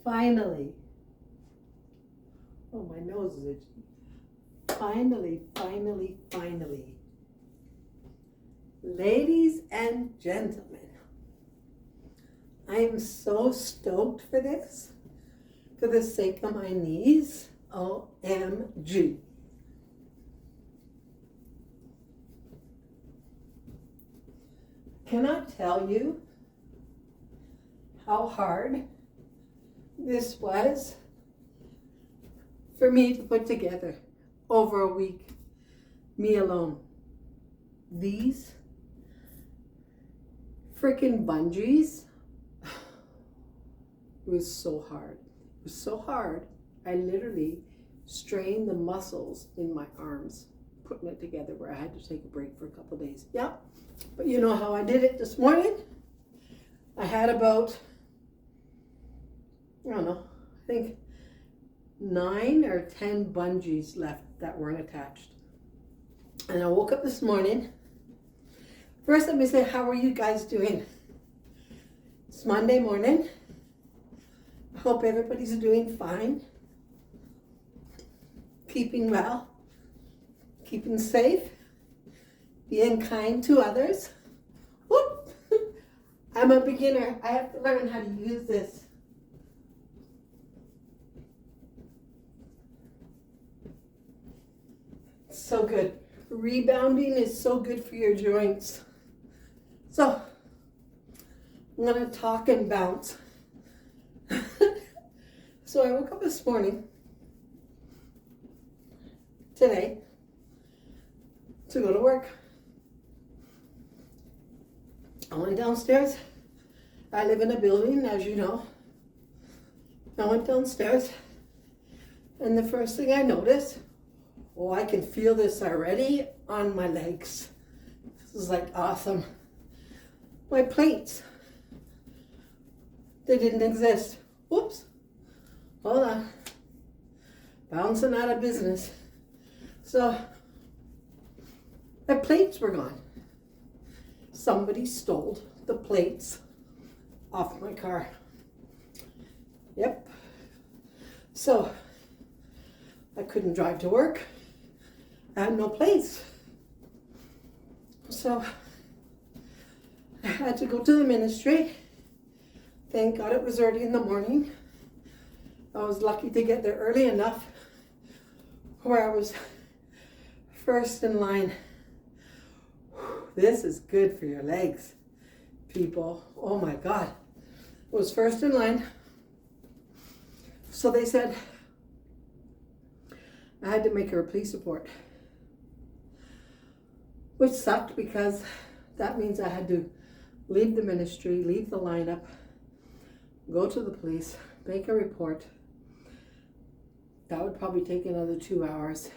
Finally. Oh, my nose is itchy. Finally. Ladies and gentlemen, I am so stoked for this, for the sake of my knees. OMG. Cannot tell you how hard this was for me to put together over a week, me alone. These freaking bungees, it was so hard. It was so hard. I literally strained the muscles in my arms putting it together, where I had to take a break for a couple of days. Yeah, but you know how I did it this morning? I had about, I don't know, I think 9 or 10 bungees left that weren't attached. And I woke up this morning. First, let me say, how are you guys doing? It's Monday morning. I hope everybody's doing fine. Keeping well. Keeping safe. Being kind to others. Whoop! I'm a beginner. I have to learn how to use this. So good. Rebounding is so good for your joints. So, I'm going to talk and bounce. So I woke up this morning, today, to go to work. I went downstairs. I live in a building, as you know. I went downstairs, and the first thing I noticed, oh, I can feel this already on my legs. This is like awesome. My plates, they didn't exist. Whoops. Hold on. Bouncing out of business. So, my plates were gone. Somebody stole the plates off my car. Yep. So, I couldn't drive to work. I had no plates. So, I had to go to the ministry. Thank God it was early in the morning. I was lucky to get there early enough where I was first in line. This is good for your legs, people. Oh my God. I was first in line. So they said I had to make a police report, which sucked because that means I had to leave the ministry, leave the lineup, go to the police, make a report. That would probably take another 2 hours.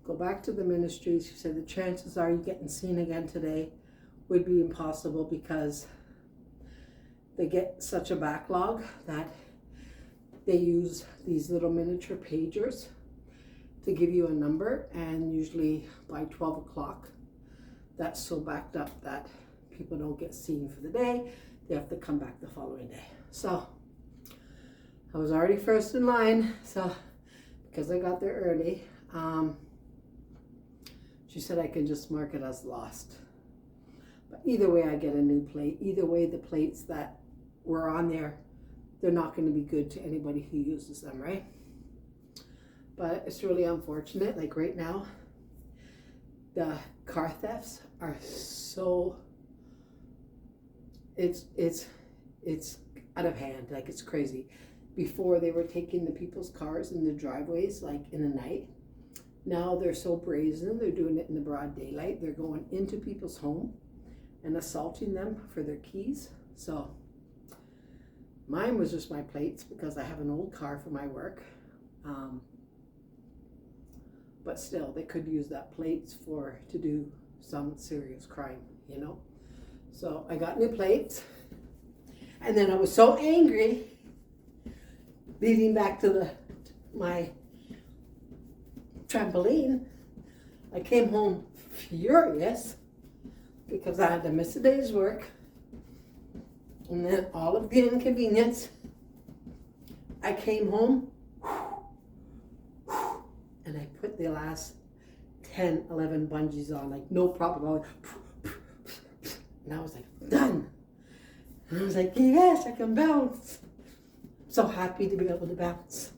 Go back to the ministry. She said the chances are you getting seen again today would be impossible because they get such a backlog that they use these little miniature pagers to give you a number, and usually by 12 o'clock that's so backed up that people don't get seen for the day. They have to come back the following day. So I was already first in line, so because I got there early, she said I could just mark it as lost. But either way, I get a new plate. Either way, the plates that were on there, they're not going to be good to anybody who uses them, right? But it's really unfortunate. Like right now, the car thefts are so, it's out of hand. Like it's crazy. Before they were taking the people's cars in the driveways, like in the night. Now they're so brazen, they're doing it in the broad daylight. They're going into people's home and assaulting them for their keys. So mine was just my plates because I have an old car for my work. But still, they could use that plates to do some serious crime, you know? So I got new plates. And then I was so angry, leading back to my trampoline, I came home furious because I had to miss a day's work, and then all of the inconvenience I came home and I put the last 10, 11 bungees on, like no problem. And I was like, done. And I was like, yes, I can bounce. So happy to be able to bounce.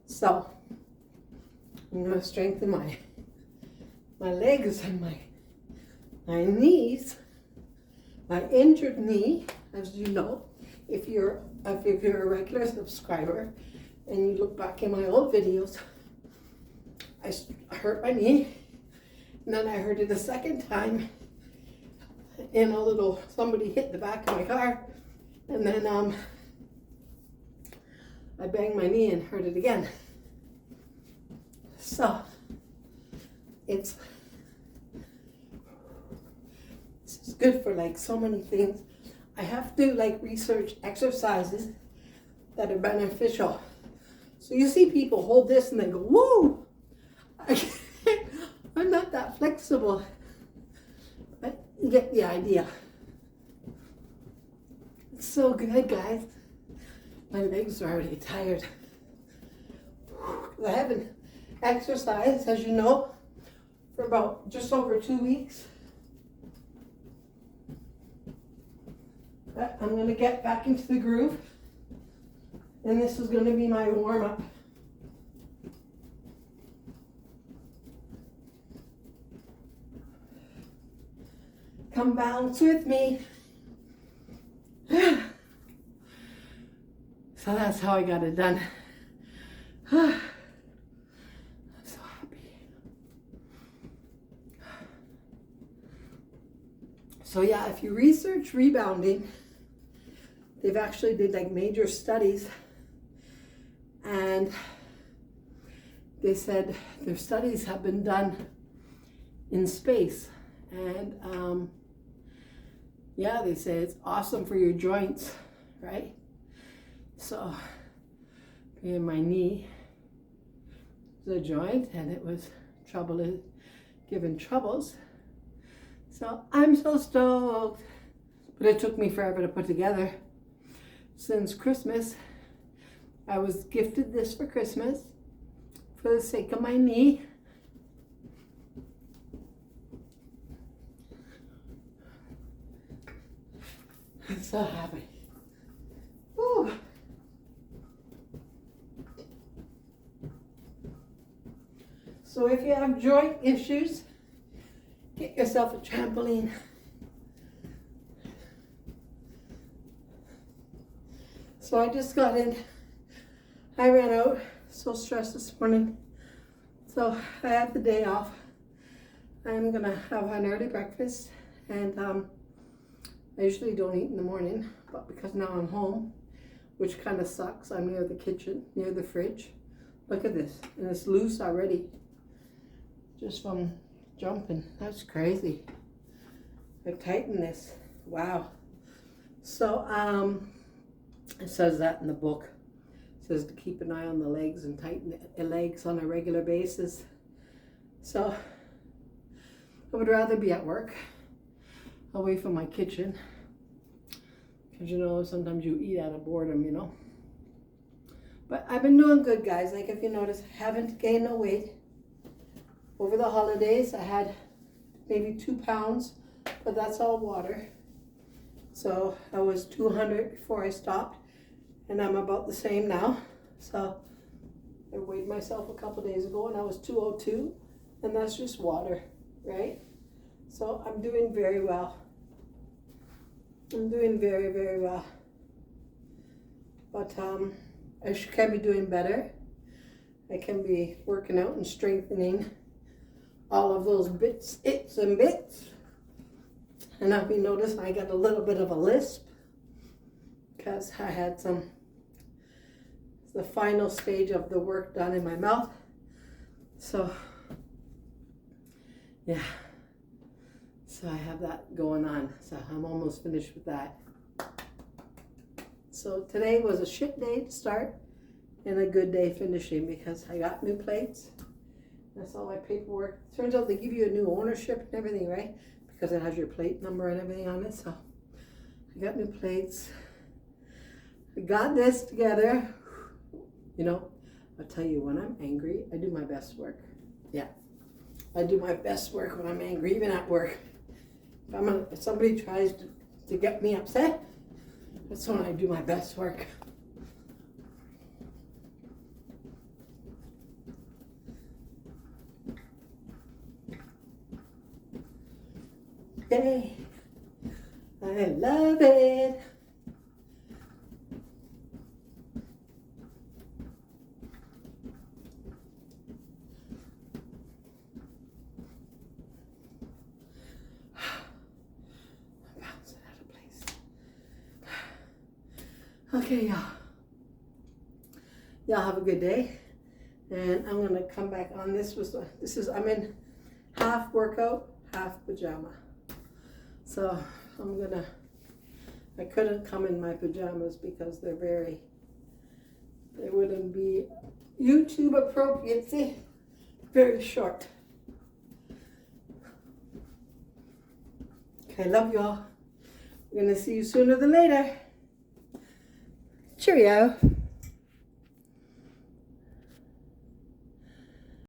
So I'm gonna strengthen my legs and my knees. My injured knee, as you know, if you're a regular subscriber and you look back in my old videos, I hurt my knee, and then I hurt it a second time in somebody hit the back of my car, and then I banged my knee and hurt it again. So it's good for like so many things. I have to like research exercises that are beneficial. So you see people hold this and they go, whoa! I'm not that flexible. But you get the idea. It's so good, guys. My legs are already tired. I haven't exercised, as you know, for about just over 2 weeks. But I'm going to get back into the groove. And this is going to be my warm-up. Come bounce with me. So that's how I got it done. I'm so happy. So yeah, if you research rebounding, they've actually did like major studies, and they said their studies have been done in space, and yeah, they say it's awesome for your joints, right? So, in my knee, the joint, and it was giving troubles. So I'm so stoked, but it took me forever to put together. Since Christmas, I was gifted this for Christmas for the sake of my knee. I'm so happy. Woo. So if you have joint issues, get yourself a trampoline. So I just got in. I ran out, so stressed this morning. So I had the day off. I'm gonna have an early breakfast, and I usually don't eat in the morning, but because now I'm home, which kind of sucks, I'm near the kitchen, near the fridge. Look at this, and it's loose already, just from jumping. That's crazy. I tightened this. Wow. So it says that in the book. It says to keep an eye on the legs and tighten the legs on a regular basis. So I would rather be at work, away from my kitchen, because you know sometimes you eat out of boredom, you know. But I've been doing good, guys. Like if you notice, I haven't gained no weight. Over the holidays I had maybe 2 pounds, but that's all water. So I was 200 before I stopped, and I'm about the same now. So I weighed myself a couple days ago and I was 202, and that's just water, right? So I'm doing very well. I'm doing very, very well. But I can be doing better. I can be working out and strengthening all of those bits and bits. And if you notice, I got a little bit of a lisp because I had the final stage of the work done in my mouth. So yeah. So I have that going on. So I'm almost finished with that. So today was a shit day to start and a good day finishing, because I got new plates. That's all my paperwork. Turns out they give you a new ownership and everything, right? Because it has your plate number and everything on it. So I got new plates. I got this together. You know, I'll tell you, when I'm angry, I do my best work. Yeah. I do my best work when I'm angry, even at work. If somebody tries to get me upset, that's when I do my best work. Yay! I love it. I'm bouncing out of place. Okay, y'all. Y'all have a good day. And I'm gonna come back on this. I'm in half workout, half pajama. So I couldn't come in my pajamas because they wouldn't be YouTube appropriate. See, very short. Okay, love y'all. We're gonna see you sooner than later. Cheerio.